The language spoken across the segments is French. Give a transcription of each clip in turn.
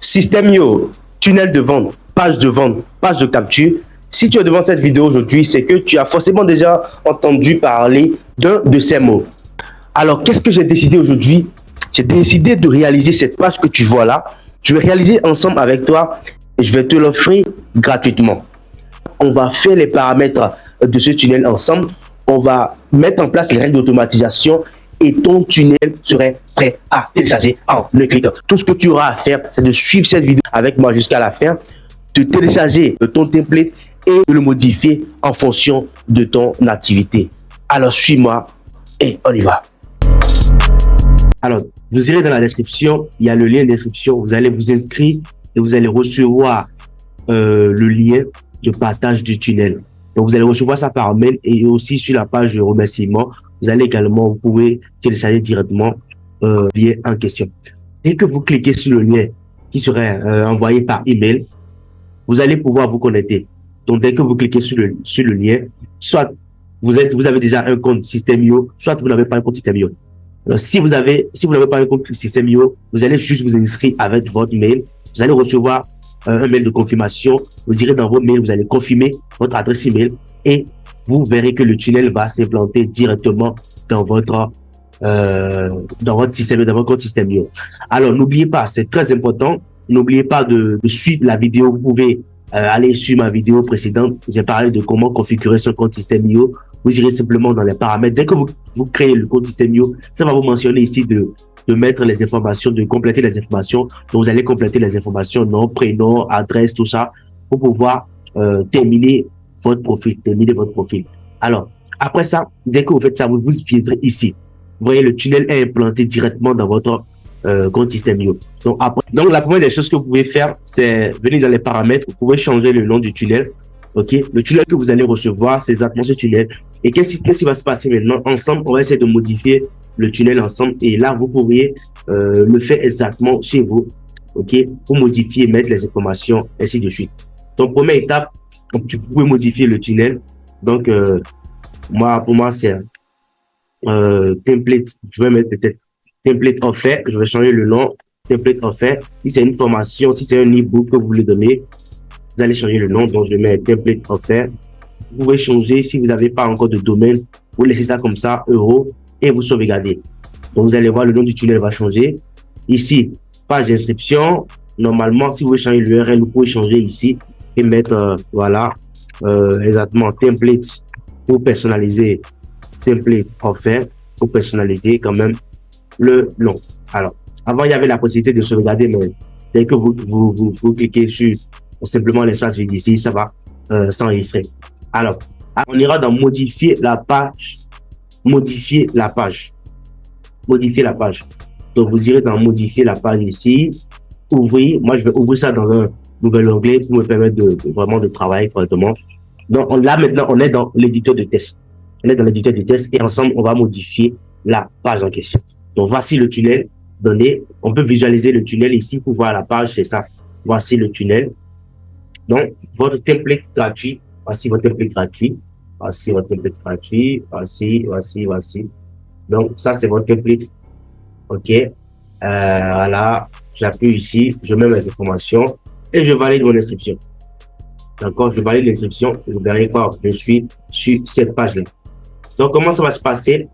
Systemio, tunnel de vente, page de capture. Si tu es devant cette vidéo aujourd'hui, c'est que tu as forcément déjà entendu parler d'un de ces mots. Alors, qu'est-ce que j'ai décidé aujourd'hui? J'ai décidé de réaliser cette page que tu vois là. Je vais réaliser ensemble avec toi et je vais te l'offrir gratuitement. On va faire les paramètres de ce tunnel ensemble. On va mettre en place les règles d'automatisation et ton tunnel serait prêt à télécharger en un clic. Tout ce que tu auras à faire, c'est de suivre cette vidéo avec moi jusqu'à la fin, de télécharger ton template et de le modifier en fonction de ton activité. Alors, suis-moi et on y va. Alors, vous irez dans la description, il y a le lien d'inscription, vous allez vous inscrire et vous allez recevoir le lien de partage du tunnel. Donc, vous allez recevoir ça par mail et aussi sur la page de remerciement, vous allez également, vous pouvez télécharger directement le lien en question. Dès que vous cliquez sur le lien qui serait envoyé par email, vous allez pouvoir vous connecter. Donc, dès que vous cliquez sur le lien, soit vous avez déjà un compte Systemio, soit vous n'avez pas un compte Systemio. Si vous n'avez pas un compte Systemio, vous allez juste vous inscrire avec votre mail. Vous allez recevoir un mail de confirmation. Vous irez dans vos mails, vous allez confirmer votre adresse email et vous verrez que le tunnel va s'implanter directement dans votre système, dans votre compte Systemio. Alors, n'oubliez pas, c'est très important. N'oubliez pas de suivre la vidéo. Vous pouvez aller sur ma vidéo précédente. J'ai parlé de comment configurer son compte Systemio. Vous irez simplement dans les paramètres. Dès que vous créez le compte Systemio, ça va vous mentionner ici de mettre les informations, de compléter les informations. Donc, vous allez compléter les informations, nom, prénom, adresse, tout ça, pour pouvoir terminer votre profil. Alors, après ça, dès que vous faites ça, vous viendrez ici. Vous voyez, le tunnel est implanté directement dans votre compte Systemio. Donc, la première des choses que vous pouvez faire, c'est venir dans les paramètres. Vous pouvez changer le nom du tunnel. OK? Le tunnel que vous allez recevoir, c'est exactement ce tunnel. Et qu'est-ce qui va se passer maintenant? Ensemble, on va essayer de modifier le tunnel ensemble. Et là, vous pourriez le faire exactement chez vous. OK? Pour modifier, mettre les informations, ainsi de suite. Donc, première étape, vous pouvez modifier le tunnel. Donc, pour moi, c'est template. Je vais mettre peut-être template offert. Je vais changer le nom. Template offert. Si c'est une formation, si c'est un e-book que vous voulez donner, vous allez changer le nom. Donc, je mets template offert. Vous pouvez changer si vous n'avez pas encore de domaine. Vous laissez ça comme ça, euro, et vous sauvegardez. Donc, vous allez voir, le nom du tunnel va changer. Ici, page d'inscription. Normalement, si vous voulez changer l'URL, vous pouvez changer ici et mettre, voilà, exactement, template pour personnaliser. Template offert pour personnaliser quand même le nom. Alors, avant, il y avait la possibilité de sauvegarder, mais dès que vous cliquez sur simplement l'espace vide ici, ça va s'enregistrer. Alors, on ira dans modifier la page. Modifier la page. Donc, vous irez dans modifier la page ici. Ouvrir. Moi, je vais ouvrir ça dans un nouvel onglet pour me permettre vraiment de travailler correctement. Donc, là, maintenant, on est dans l'éditeur de test. Et ensemble, on va modifier la page en question. Donc, voici le tunnel donné. On peut visualiser le tunnel ici pour voir la page, c'est ça. Voici le tunnel. Donc, votre template gratuit. Voici votre template gratuit. Voici. Donc, ça, c'est votre template. OK. Voilà. J'appuie ici. Je mets mes informations et je valide mon inscription. D'accord. Je valide l'inscription. Vous verrez quoi. Je suis sur cette page-là. Donc, comment ça va se passer?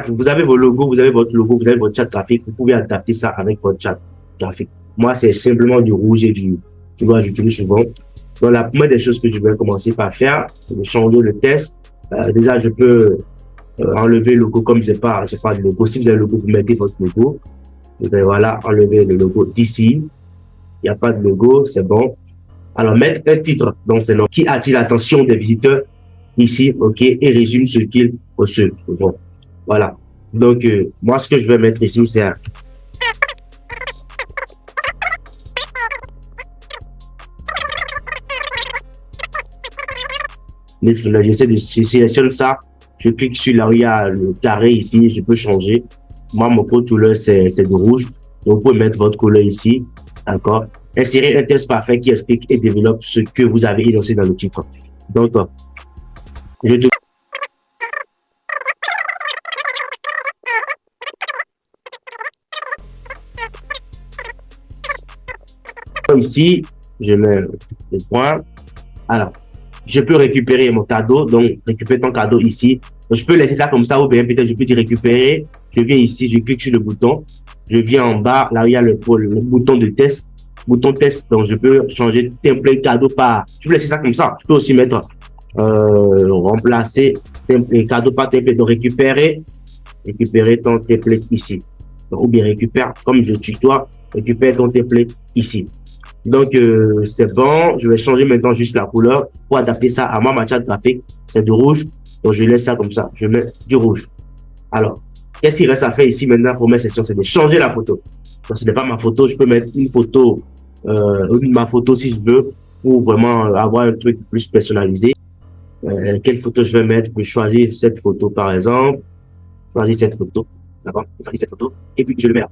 Vous avez vos logos, vous avez votre logo, vous avez votre chat graphique. Vous pouvez adapter ça avec votre chat graphique. Moi, c'est simplement du rouge et du noir, j'utilise souvent. Donc, la première des choses que je vais commencer par faire, c'est de changer le test. Déjà, je peux enlever le logo comme j'ai pas de logo. Si vous avez le logo, vous mettez votre logo. Et bien, voilà, enlever le logo d'ici. Il n'y a pas de logo, c'est bon. Alors, mettre un titre dans ce nom qui attire l'attention des visiteurs ici, OK, et résume ce qu'ils reçoivent. Voilà. Donc, moi, ce que je vais mettre ici, c'est un... J'essaie de sélectionner ça. Je clique sur là où il y a le carré ici. Je peux changer. Moi, mon code couleur, c'est de rouge. Donc, vous pouvez mettre votre couleur ici. D'accord. Insérer un test parfait qui explique et développe ce que vous avez énoncé dans le titre. Donc, je te... Ici, je mets le point. Alors, je peux récupérer mon cadeau. Donc, récupérer ton cadeau ici. Donc, je peux laisser ça comme ça ou bien peut-être je peux dire récupérer. Je viens ici, je clique sur le bouton. Je viens en bas, là où il y a le bouton de test. Bouton test, donc je peux changer template cadeau par... Je peux laisser ça comme ça. Je peux aussi mettre remplacer template cadeau par template. Donc, récupérer ton template ici. Donc, ou bien récupère, comme je tutoie, récupère ton template ici. Donc, c'est bon. Je vais changer maintenant juste la couleur pour adapter ça à ma matière graphique. C'est du rouge. Donc, je laisse ça comme ça. Je mets du rouge. Alors, qu'est-ce qu'il reste à faire ici maintenant pour mes sessions? C'est de changer la photo. Donc, ce n'est pas ma photo. Je peux mettre une photo, ma photo si je veux, pour vraiment avoir un truc plus personnalisé. Quelle photo je vais mettre? Je peux choisir cette photo, par exemple. Choisir cette photo. D'accord? Choisir cette photo. Et puis, je le mets là.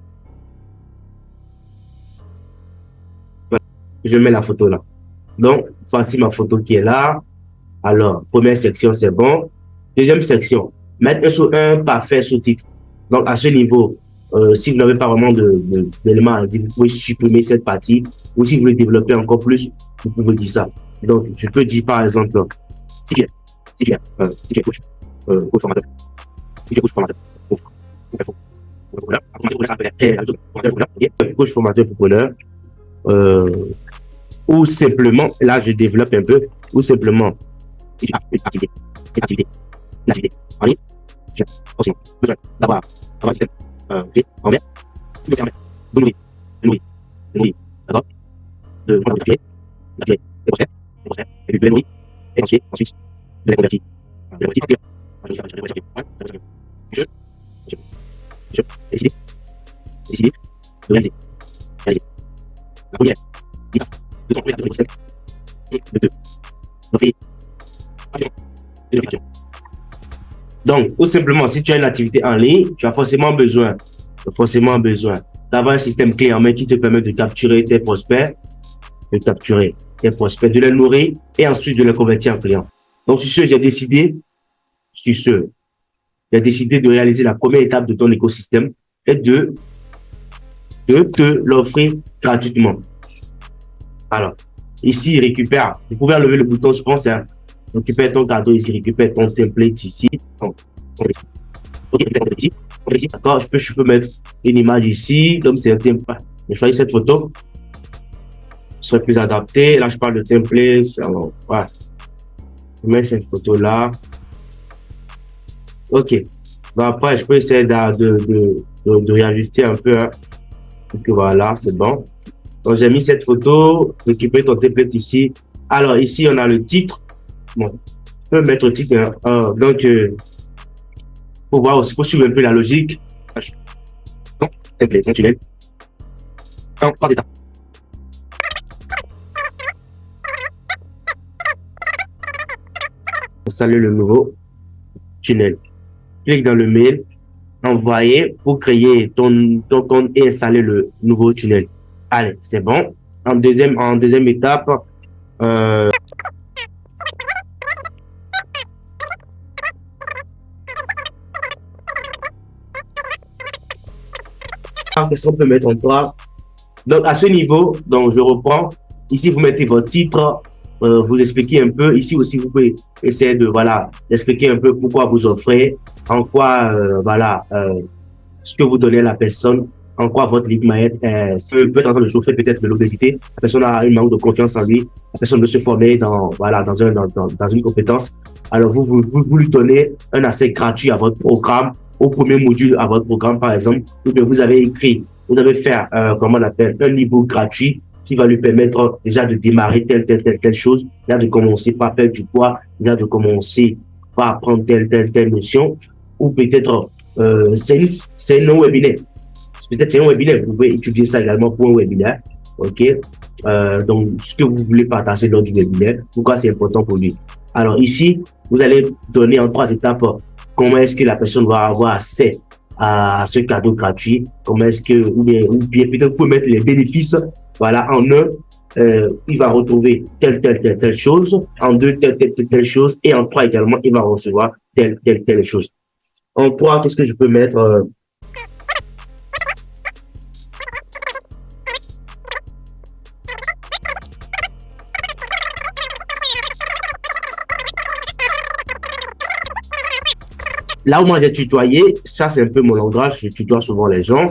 Je mets la photo là. Donc, voici ma photo qui est là. Alors, première section, c'est bon. Deuxième section, mettre un parfait sous-titre. Donc, à ce niveau, si vous n'avez pas vraiment d'éléments à dire, vous pouvez supprimer cette partie. Ou si vous voulez développer encore plus, vous pouvez dire ça. Donc, je peux dire par exemple, si tu es coach formateur, si tu es coach formateur, coach formateur, footballeur, ou simplement, là je développe un peu, ou simplement, si tu as une activité en ligne, j'ai forcément besoin d'avoir un système clé en vert qui me permet de nourrir, d'accord, de joindre des prospects, et puis de les nourrir, et ensuite, de les convertir en clients. Je décidé de réaliser la première étape de ton écosystème et de deux, d'offrir une réflexion. Donc, tout simplement, si tu as une activité en ligne, tu as forcément besoin d'avoir un système clé en main qui te permet de capturer tes prospects, de les nourrir et ensuite de les convertir en clients. Donc, sur ce, j'ai décidé de réaliser la première étape de ton écosystème et de te l'offrir gratuitement. Alors, ici, récupère. Vous pouvez enlever le bouton, je pense, hein. Récupère ton cadeau ici, récupère ton template ici. Ok, d'accord, je peux mettre une image ici, comme c'est un template. Je choisis cette photo. Ce serait plus adapté. Là, je parle de template. Alors, voilà. Je mets cette photo-là. Ok. Bon, après, je peux essayer de réajuster un peu, hein. Donc, voilà, c'est bon. Donc, j'ai mis cette photo, récupérer ton template ici. Alors, ici, on a le titre. Bon, je peux mettre le titre. Hein. Donc, faut voir aussi, faut suivre un peu la logique. Donc, template, mon tunnel. En 3 étapes. Installer le nouveau tunnel. Clique dans le mail, envoyer pour créer ton compte et installer le nouveau tunnel. Allez, c'est bon. En deuxième étape, qu'est-ce qu'on peut mettre en place? Donc, à ce niveau, donc je reprends. Ici, vous mettez votre titre, vous expliquez un peu. Ici aussi, vous pouvez essayer de, voilà, d'expliquer un peu pourquoi vous offrez, en quoi, ce que vous donnez à la personne, en quoi votre lead magnet peut être en train de souffrir peut-être de l'obésité. La personne a une manque de confiance en lui. La personne veut se former dans une compétence. Alors, vous lui donnez un accès gratuit à votre programme, au premier module à votre programme, par exemple, ou bien vous avez fait, comment on appelle, un e-book gratuit qui va lui permettre déjà de démarrer telle chose, déjà de commencer par perdre du poids, déjà de commencer par apprendre telle notion, ou peut-être c'est un webinaire. Peut-être c'est un webinaire. Vous pouvez étudier ça également pour un webinaire. OK? Donc, ce que vous voulez partager lors du webinaire, pourquoi c'est important pour lui. Alors ici, vous allez donner en 3 étapes comment est-ce que la personne va avoir accès à ce cadeau gratuit, comment est-ce que, ou bien peut-être vous pouvez mettre les bénéfices, voilà, en un, il va retrouver telle chose, en 2, telle chose, et en 3 également, il va recevoir telle chose. En 3, qu'est-ce que je peux mettre? Là où moi j'ai tutoyé, ça c'est un peu mon langage, je tutoie souvent les gens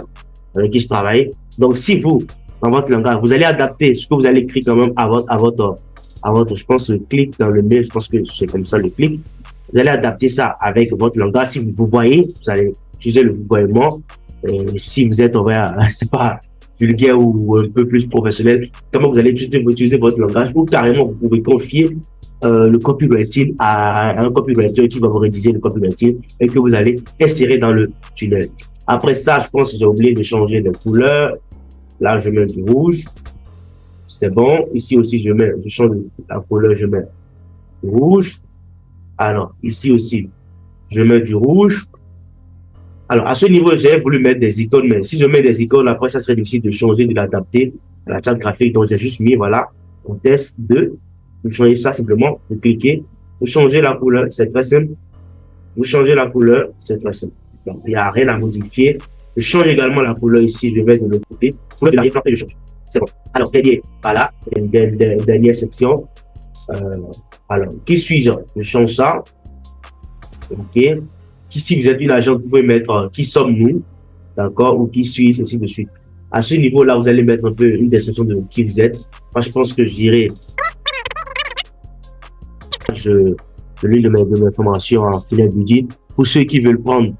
avec qui je travaille. Donc si vous, dans votre langage, vous allez adapter ce que vous allez écrire quand même à votre, je pense, le clic dans le mail, je pense que c'est comme ça le clic. Vous allez adapter ça avec votre langage. Si vous vous voyez, vous allez utiliser le vouvoiement. Et si vous êtes, on va, c'est pas vulgaire ou un peu plus professionnel, comment vous allez utiliser votre langage ou carrément vous pouvez confier le copywriting à un copywriter qui va vous rédiger le copywriting et que vous allez insérer dans le tunnel. Après ça, je pense que j'ai oublié de changer de couleur. Là, je mets du rouge. C'est bon. Ici aussi, je change la couleur, je mets du rouge. Alors, ici aussi, je mets du rouge. Alors, à ce niveau, j'ai voulu mettre des icônes, mais si je mets des icônes, après, ça serait difficile de changer, de l'adapter à la charte graphique. Donc, j'ai juste mis, voilà, on teste de, vous changez ça simplement, vous cliquez, vous changez la couleur, c'est très simple. Vous changez la couleur, c'est très simple. Donc, il n'y a rien à modifier. Je change également la couleur ici, je vais de l'autre côté. Couleur de l'arrière-plan et je change. C'est bon. Alors, derrière, voilà, dernière section. Alors, qui suis-je? Je change ça. OK. Si vous êtes une agence, vous pouvez mettre qui sommes-nous, d'accord, ou qui suis-je, ainsi de suite. À ce niveau-là, vous allez mettre un peu une description de qui vous êtes. Moi, je pense que je dirais, l'une de mes formations en affiliate budget. Pour ceux qui veulent prendre,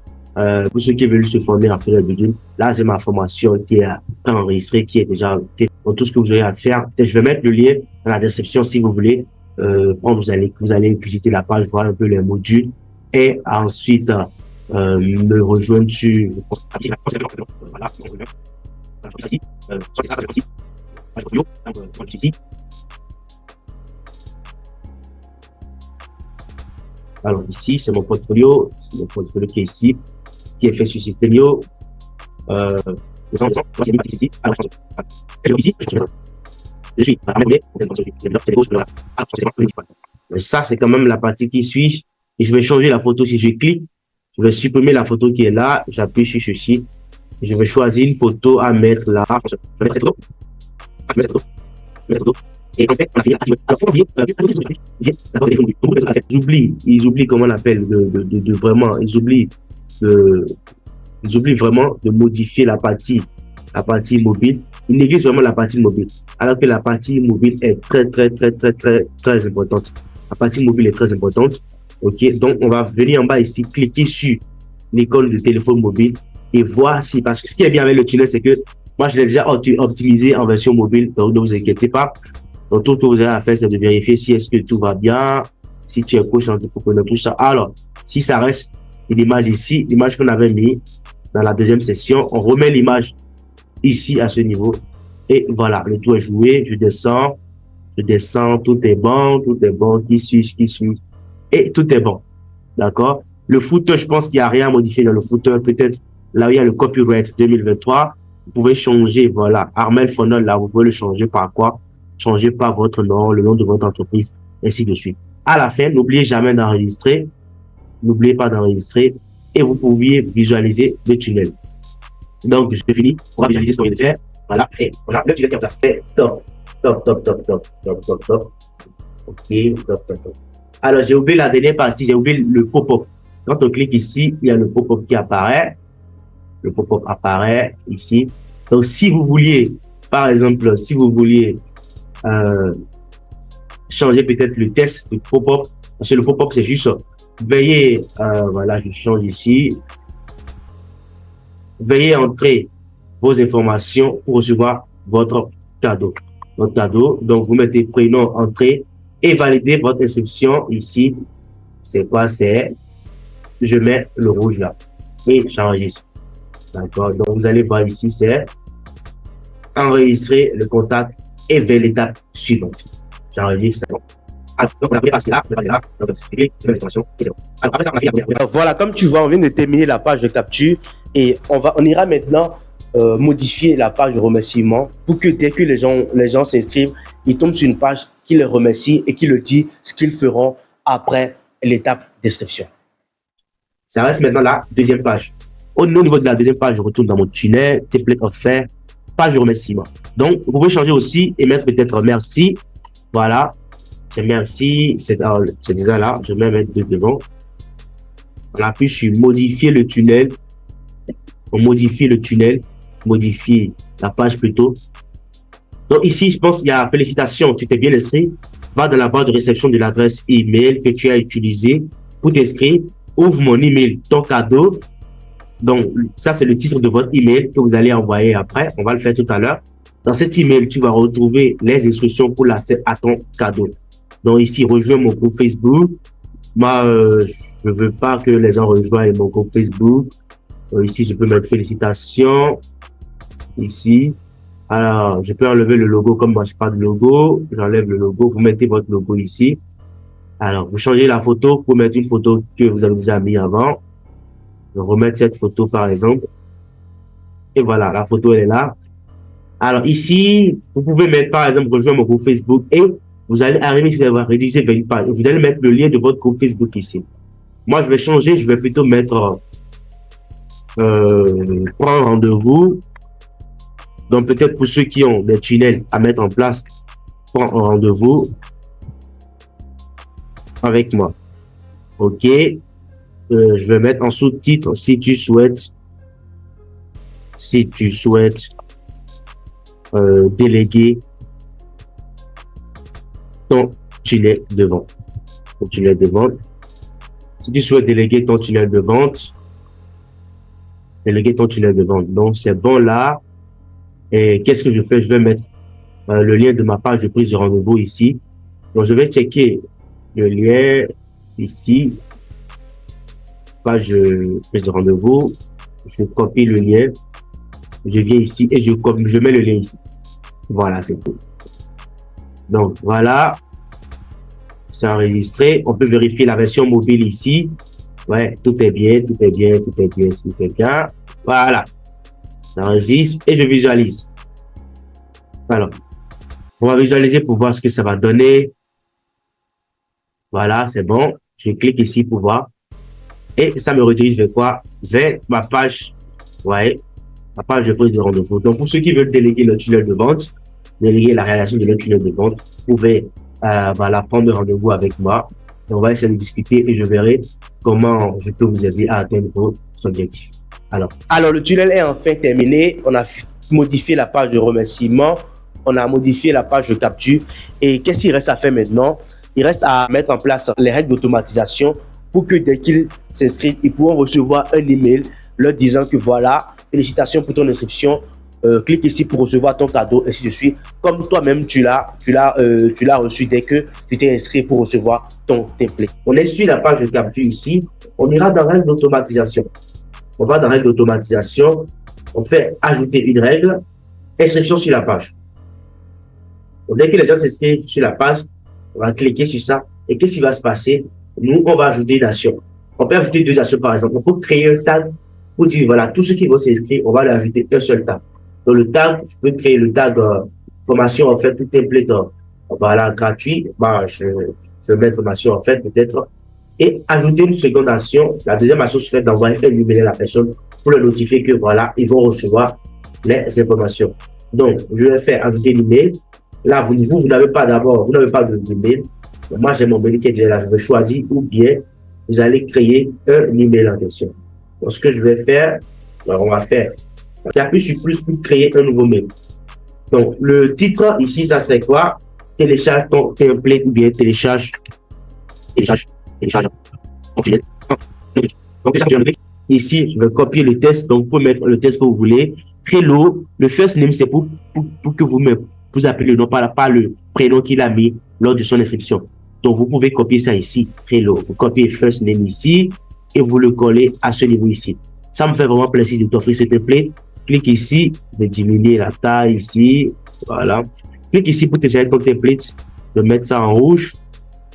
pour ceux qui veulent se former en affiliate budget, là, j'ai ma formation qui est enregistrée, qui est déjà, pour tout ce que vous aurez à faire. Je vais mettre le lien dans la description si vous voulez. Quand vous allez visiter la page, voir un peu les modules et ensuite me rejoindre sur voilà, alors ici c'est mon portfolio qui est ici, qui est fait sur Systemio. Ici, je suis ça c'est quand même la partie qui suit. Et je vais changer la photo. Si je clique, je vais supprimer la photo qui est là. J'appuie sur ceci. Je vais choisir une photo à mettre là. Et en fait, on a fait ils oublient comment on appelle de vraiment, ils oublient vraiment de modifier la partie mobile. Ils négligent vraiment la partie mobile. Alors que la partie mobile est très importante. La partie mobile est très importante. OK, donc on va venir en bas ici, cliquer sur l'icône de téléphone mobile et voir si, parce que ce qui est bien avec le tunnel, c'est que moi je l'ai déjà optimisé en version mobile, donc ne vous inquiétez pas. Donc tout ce que vous avez à faire, c'est de vérifier si est-ce que tout va bien, si tu es coach en connaître tout ça. Alors, si ça reste une image ici, l'image qu'on avait mis dans la deuxième session, on remet l'image ici à ce niveau et voilà, le tout est joué. Je descends, tout est bon, qui suis et tout est bon. D'accord? Le footer, je pense qu'il n'y a rien à modifier dans le footer. Peut-être là où il y a le copyright 2023, vous pouvez changer, voilà, Armel Funnel, là, vous pouvez le changer par quoi? Changer par votre nom, le nom de votre entreprise, ainsi de suite. À la fin, n'oubliez jamais d'enregistrer. N'oubliez pas d'enregistrer et vous pouviez visualiser le tunnel. Donc, je finis. On va visualiser ce qu'on vient de faire. Voilà. Et voilà, le tunnel qui est en place. C'est top. OK, top. Alors, j'ai oublié la dernière partie, j'ai oublié le pop-up. Quand on clique ici, il y a le pop-up qui apparaît. Le pop-up apparaît ici. Donc, si vous vouliez, par exemple, changer peut-être le test de pop-up, parce que le pop-up, c'est juste, veuillez, voilà, je change ici. Veuillez entrer vos informations pour recevoir votre cadeau. Donc, vous mettez prénom, entrée, et valider votre inscription ici. C'est quoi? C'est, je mets le rouge là et j'enregistre. D'accord? Donc, vous allez voir ici, c'est enregistrer le contact et vers l'étape suivante. J'enregistre. Voilà, comme tu vois, on vient de terminer la page de capture et on ira maintenant modifier la page de remerciement pour que dès que les gens s'inscrivent, ils tombent sur une page qui les remercie et qui leur dit ce qu'ils feront après l'étape d'inscription. Ça reste maintenant la deuxième page. Au niveau de la deuxième page, je retourne dans mon tunnel, template offert, page de remerciement. Donc, vous pouvez changer aussi et mettre peut-être merci. Voilà, c'est merci, c'est déjà là, je vais mettre deux devant. On appuie sur modifier le tunnel. On modifie le tunnel, modifier la page plutôt. Donc ici, je pense qu'il y a félicitations, tu t'es bien inscrit. Va dans la barre de réception de l'adresse email que tu as utilisée pour t'inscrire. Ouvre mon email, ton cadeau. Donc ça, c'est le titre de votre email que vous allez envoyer après. On va le faire tout à l'heure. Dans cet email, tu vas retrouver les instructions pour l'accès à ton cadeau. Donc ici, rejoins mon groupe Facebook. Moi, je ne veux pas que les gens rejoignent mon groupe Facebook. Ici, je peux mettre félicitations. Ici. Alors, je peux enlever le logo comme moi, je n'ai pas de logo. J'enlève le logo. Vous mettez votre logo ici. Alors, vous changez la photo pour mettre une photo que vous avez déjà mis avant. Je vais remettre cette photo, par exemple. Et voilà, la photo, elle est là. Alors, ici, vous pouvez mettre, par exemple, rejoindre mon groupe Facebook et vous allez arriver sur la rédiger vers une page. Vous allez mettre le lien de votre groupe Facebook ici. Moi, je vais changer. Je vais plutôt mettre prendre rendez-vous. Donc, peut-être pour ceux qui ont des tunnels à mettre en place, prendre un rendez-vous avec moi. OK. Je vais mettre en sous-titre si tu souhaites déléguer ton tunnel de vente. Ton tunnel de vente. Si tu souhaites déléguer ton tunnel de vente, déléguer ton tunnel de vente. Donc, c'est bon là. Et qu'est-ce que je fais? Je vais mettre le lien de ma page de prise de rendez-vous ici. Donc, je vais checker le lien ici. Page de prise de rendez-vous. Je copie le lien. Je viens ici et je mets le lien ici. Voilà, c'est tout. Donc, voilà. C'est enregistré. On peut vérifier la version mobile ici. Ouais, tout est bien, tout est bien, tout est bien, tout est bien. Voilà. J'enregistre et je visualise. Alors, on va visualiser pour voir ce que ça va donner. Voilà, c'est bon. Je clique ici pour voir. Et ça me redirige vers quoi? Vers ma page. Ouais, ma page de prise de rendez-vous. Donc, pour ceux qui veulent déléguer le tunnel de vente, déléguer la réalisation de leur tunnel de vente, vous pouvez voilà, prendre rendez-vous avec moi. Et on va essayer de discuter et je verrai comment je peux vous aider à atteindre vos objectifs. Alors, le tunnel est enfin terminé. On a modifié la page de remerciement. On a modifié la page de capture. Et qu'est-ce qu'il reste à faire maintenant? Il reste à mettre en place les règles d'automatisation pour que dès qu'ils s'inscrivent, ils pourront recevoir un email leur disant que voilà, félicitations pour ton inscription. Clique ici pour recevoir ton cadeau, ainsi de suite. Comme toi-même, tu l'as reçu dès que tu t'es inscrit pour recevoir ton template. On est sur la page de capture ici. On ira dans règles d'automatisation. On va dans règles d'automatisation. On fait ajouter une règle. Inscription sur la page. Donc, dès que les gens s'inscrivent sur la page, on va cliquer sur ça. Et qu'est-ce qui va se passer? Nous, on va ajouter une action. On peut ajouter deux actions, par exemple. On peut créer un tag pour dire, voilà, tous ceux qui vont s'inscrire, on va leur ajouter un seul tag. Donc, le tag, je peux créer le tag formation, en fait, tout template, voilà, gratuit. Bah, je mets formation, en fait, peut-être. Et ajouter une seconde action. La deuxième action serait d'envoyer un email à la personne pour leur notifier que, voilà, ils vont recevoir les informations. Donc, je vais faire ajouter l'email. Là, vous n'avez pas d'abord, vous n'avez pas de mail. Moi, j'ai mon mail qui est déjà là. Je vais choisir ou bien vous allez créer un email en question. Donc, ce que je vais faire, alors on va faire, j'appuie sur plus pour créer un nouveau mail. Donc, le titre ici, ça serait quoi? Télécharge ton template ou bien télécharge. Donc, ici, je vais copier le test. Donc, vous pouvez mettre le test que vous voulez. Hello, le first name, c'est pour que vous appelez le nom, pas le prénom qu'il a mis lors de son inscription. Donc, vous pouvez copier ça ici. Hello, vous copiez first name ici et vous le collez à ce niveau ici. Ça me fait vraiment plaisir de t'offrir ce template. Clique ici, je vais diminuer la taille ici. Voilà. Clique ici pour télécharger ton template. Je vais mettre ça en rouge.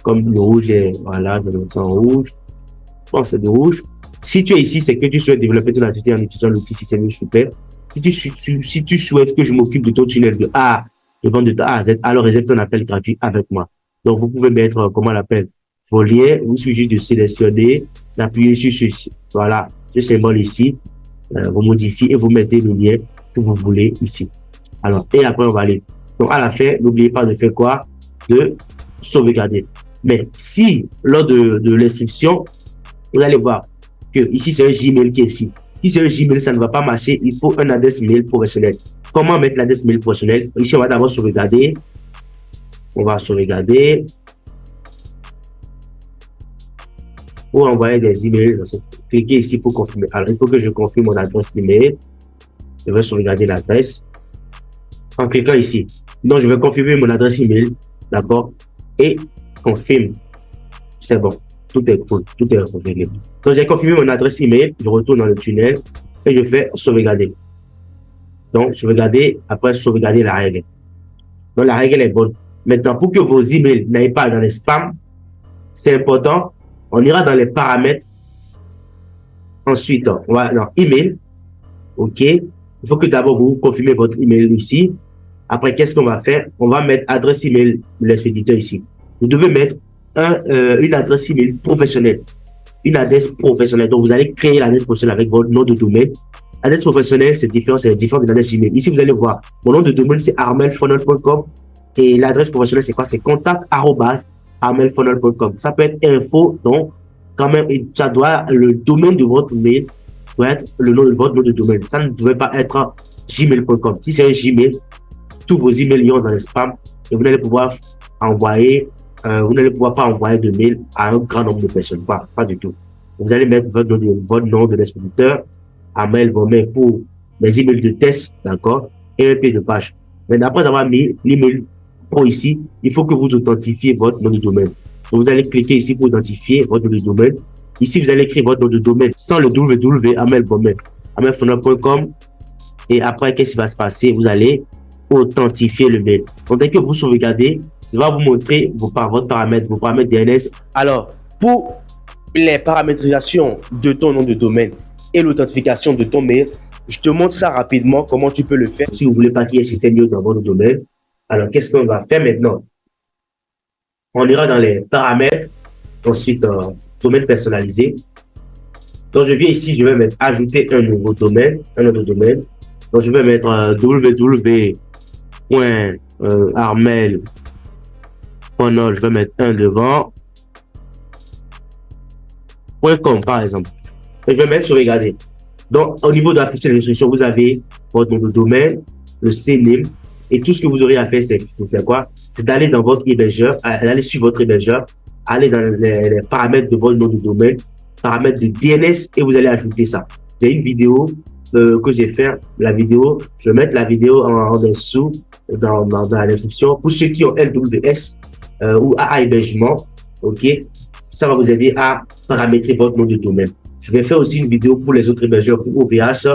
Comme le rouge est, voilà, je vais mettre ça en rouge. Je pense que c'est de rouge. Si tu es ici, c'est que tu souhaites développer ton activité en utilisant l'outil Système Super. Si tu souhaites que je m'occupe de ton tunnel de vente de A à Z, alors réserve ton appel gratuit avec moi. Donc, vous pouvez mettre, comment on l'appelle, vos liens. Il suffit juste de sélectionner, d'appuyer sur ceci. Voilà, ce symbole ici. Vous modifiez et vous mettez le lien que vous voulez ici. Alors, et après, on va aller. Donc, à la fin, n'oubliez pas de faire quoi? De sauvegarder. Mais si, lors de l'inscription, vous allez voir, que ici, c'est un Gmail qui est ici. Si c'est un Gmail, ça ne va pas marcher. Il faut un adresse mail professionnel. Comment mettre l'adresse mail professionnelle? Ici, on va d'abord sauvegarder. On va sauvegarder. Pour envoyer des emails, cliquez ici pour confirmer. Alors, il faut que je confirme mon adresse email. Je vais sauvegarder l'adresse en cliquant ici. Donc, je vais confirmer mon adresse email. D'accord? Et confirme. C'est bon. Tout est cool. Tout est confirmé. Donc, j'ai confirmé mon adresse email. Je retourne dans le tunnel et je fais sauvegarder. Donc, sauvegarder. Après, sauvegarder la règle. Donc, la règle est bonne. Maintenant, pour que vos emails n'aillent pas dans les spams, c'est important. On ira dans les paramètres. Ensuite, on va dans email. OK. Il faut que d'abord vous confirmez votre email ici. Après, qu'est-ce qu'on va faire? On va mettre adresse email de l'expéditeur ici. Vous devez mettre une adresse email professionnelle. Une adresse professionnelle. Donc, vous allez créer l'adresse professionnelle avec votre nom de domaine. L'adresse professionnelle, c'est différent de l'adresse email. Ici, vous allez voir, mon nom de domaine, c'est armelfunnel.com. Et l'adresse professionnelle, c'est quoi? C'est contact@armelfunnel.com. Ça peut être info, donc, quand même, ça doit, le domaine de votre mail doit être le nom de votre nom de domaine. Ça ne devait pas être gmail.com. Si c'est un Gmail, tous vos emails iront dans les spams et vous n'allez pouvoir envoyer, vous n'allez pouvoir pas envoyer de mail à un grand nombre de personnes. Pas du tout. Vous allez mettre votre nom de l'expéditeur, Armel Bomé pour les emails de test, d'accord, et un pied de page. Mais après avoir mis l'email pro ici, il faut que vous authentifiez votre nom de domaine. Donc, vous allez cliquer ici pour identifier votre nom de domaine. Ici, vous allez écrire votre nom de domaine sans le www, armelfunnel.com. Et après, qu'est-ce qui va se passer? Vous allez authentifier le mail. Donc, dès que vous sauvegardez, ça va vous montrer vos paramètres DNS. Alors, pour les paramétrisations de ton nom de domaine et l'authentification de ton mail, je te montre ça rapidement, comment tu peux le faire. Si vous voulez pas qu'il y ait un système mieux dans votre domaine, alors qu'est-ce qu'on va faire maintenant? On ira dans les paramètres, ensuite domaine personnalisé. Donc je viens ici, je vais mettre ajouter un nouveau domaine, un autre domaine. Donc je vais mettre www.armel.funnel, je vais mettre un devant. .com par exemple. Et je vais mettre sur regarder. Donc au niveau de la fiche d'instruction, vous avez votre nom de domaine, le CNAME, et tout ce que vous aurez à faire, c'est quoi? C'est d'aller dans votre hébergeur, aller sur votre hébergeur, aller dans les paramètres de votre nom de domaine, paramètres de DNS, et vous allez ajouter ça. J'ai une vidéo que j'ai fait, la vidéo, je vais mettre la vidéo en dessous, dans la description. Pour ceux qui ont LWS ou AA hébergement, ok, ça va vous aider à paramétrer votre nom de domaine. Je vais faire aussi une vidéo pour les autres hébergeurs, pour OVH.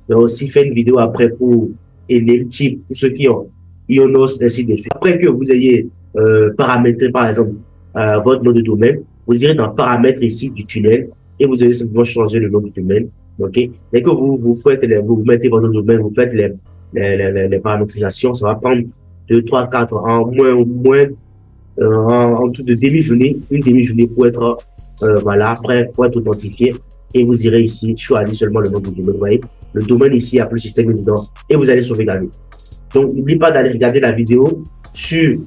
Je vais aussi faire une vidéo après pour Namecheap, pour ceux qui ont Ionos, ainsi de suite. Après que vous ayez paramétré, par exemple, votre nom de domaine, vous irez dans paramètres ici du tunnel et vous allez simplement changer le nom du domaine. Ok. Dès que vous mettez votre nom de domaine, vous faites les paramétrisations, ça va prendre 2, 3, 4, en tout de demi-journée, une demi-journée pour être voilà, prêt pour être authentifié. Et vous irez ici, choisir seulement le nom du domaine. Vous voyez, le domaine ici a plus système dedans et vous allez sauvegarder. Donc, n'oubliez pas d'aller regarder la vidéo sur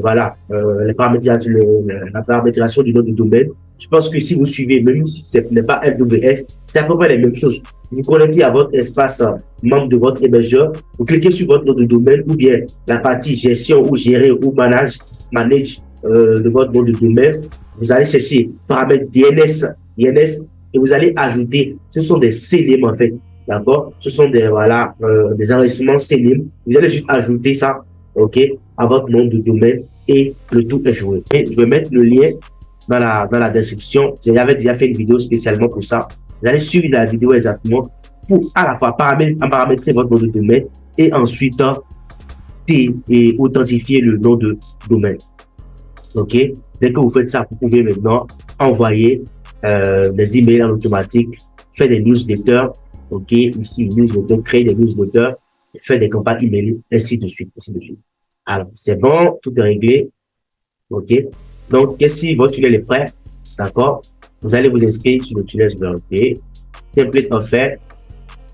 voilà, la paramétrisation du nom du domaine. Je pense que si vous suivez, même si ce n'est pas LWS, c'est à peu près les mêmes choses. Vous vous connectez à votre espace membre de votre hébergeur, vous cliquez sur votre nom de domaine ou bien la partie gestion ou gérer ou manage de votre nom de domaine. Vous allez chercher paramètres DNS et vous allez ajouter, ce sont des CNAME en fait, d'accord? Ce sont des, voilà, des enregistrements CNAME. Vous allez juste ajouter ça, ok, à votre nom de domaine et le tout est joué. Et je vais mettre le lien dans la description. J'avais déjà fait une vidéo spécialement pour ça. Vous allez suivre la vidéo exactement pour à la fois paramétrer votre nom de domaine et ensuite et authentifier le nom de domaine. Ok? Dès que vous faites ça, vous pouvez maintenant envoyer des emails en automatique, faire des newsletters, ok, ici newsletter, créer des newsletters, faire des campagnes email, ainsi de suite, ainsi de suite. Alors c'est bon, tout est réglé, ok. Donc si votre tunnel est prêt, d'accord, vous allez vous inscrire sur le tunnel, je vais OK, template offert,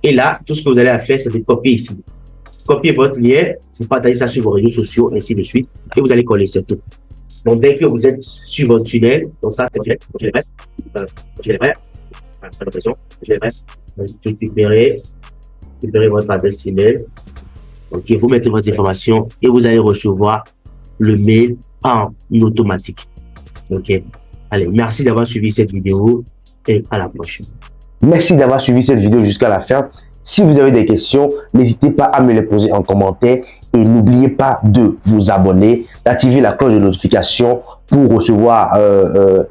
et là tout ce que vous allez faire, c'est de copier ici, copier votre lien, vous partagez ça sur vos réseaux sociaux, ainsi de suite, et vous allez coller, c'est tout. Donc, dès que vous êtes sur votre tunnel, donc ça, c'est le tunnel prêt. Pas de pression. Je vais récupérer votre adresse email. Ok, vous mettez votre information et vous allez recevoir le mail en automatique. Ok. Allez, merci d'avoir suivi cette vidéo et à la prochaine. Merci d'avoir suivi cette vidéo jusqu'à la fin. Si vous avez des questions, n'hésitez pas à me les poser en commentaire et n'oubliez pas de vous abonner, d'activer la cloche de notification pour recevoir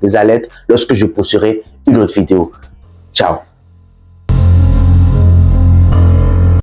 des alertes lorsque je posterai une autre vidéo. Ciao.